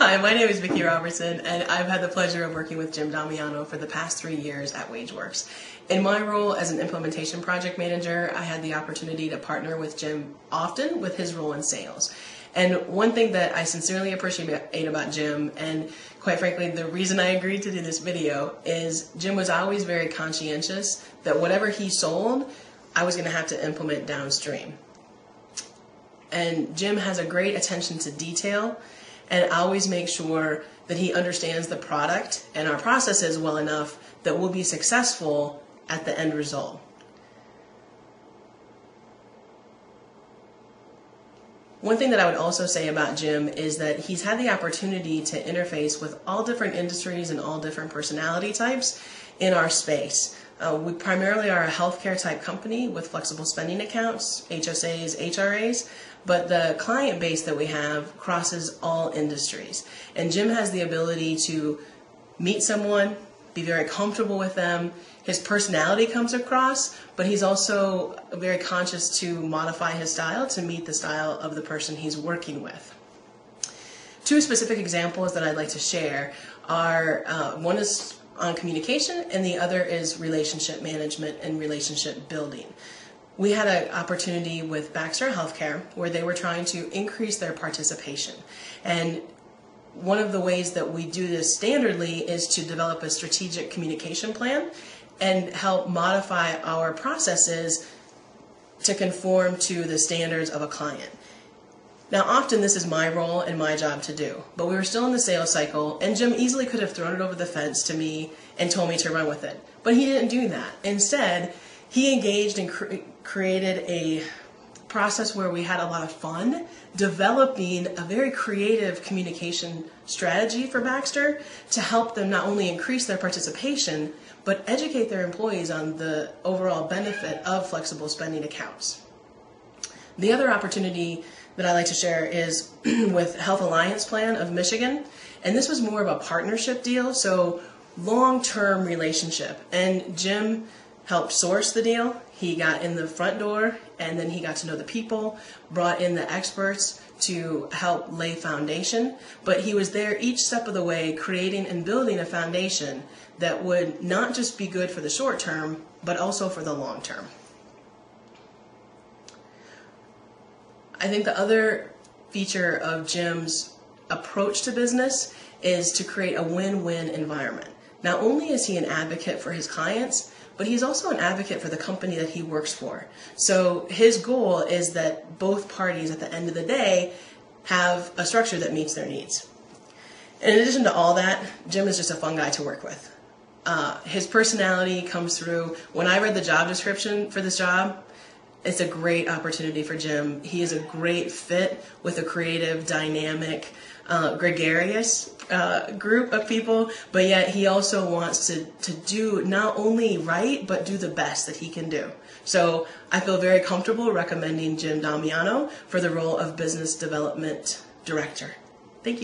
Hi, my name is Vikki Robertson, and I've had the pleasure of working with Jim Damiano for the past 3 years at WageWorks. In my role as an implementation project manager, I had the opportunity to partner with Jim often with his role in sales. And one thing that I sincerely appreciate about Jim, and quite frankly, the reason I agreed to do this video, is Jim was always very conscientious that whatever he sold, I was going to have to implement downstream. And Jim has a great attention to detail and always makes sure that he understands the product and our processes well enough that we'll be successful at the end result. One thing that I would also say about Jim is that he's had the opportunity to interface with all different industries and all different personality types in our space. We primarily are a healthcare type company with flexible spending accounts, HSAs, HRAs, but the client base that we have crosses all industries. And Jim has the ability to meet someone, be very comfortable with them. His personality comes across, but he's also very conscious to modify his style to meet the style of the person he's working with. Two specific examples that I'd like to share are, one is on communication and the other is relationship management and relationship building. We had an opportunity with Baxter Healthcare where they were trying to increase their participation. And one of the ways that we do this standardly is to develop a strategic communication plan and help modify our processes to conform to the standards of a client. Now, often this is my role and my job to do, but we were still in the sales cycle, and Jim easily could have thrown it over the fence to me and told me to run with it. But he didn't do that. Instead, he engaged and created a process where we had a lot of fun developing a very creative communication strategy for Baxter to help them not only increase their participation, but educate their employees on the overall benefit of flexible spending accounts. The other opportunity that I like to share is with Health Alliance Plan of Michigan, and this was more of a partnership deal, so long-term relationship. And Jim helped source the deal. He got in the front door, and then he got to know the people, brought in the experts to help lay foundation, but he was there each step of the way creating and building a foundation that would not just be good for the short term, but also for the long term. I think the other feature of Jim's approach to business is to create a win-win environment. Not only is he an advocate for his clients, but he's also an advocate for the company that he works for. So his goal is that both parties at the end of the day have a structure that meets their needs. In addition to all that, Jim is just a fun guy to work with. His personality comes through. When I read the job description for this job, it's a great opportunity for Jim. He is a great fit with a creative, dynamic, gregarious group of people, but yet he also wants to do not only right, but do the best that he can do. So I feel very comfortable recommending Jim Damiano for the role of Business Development Director.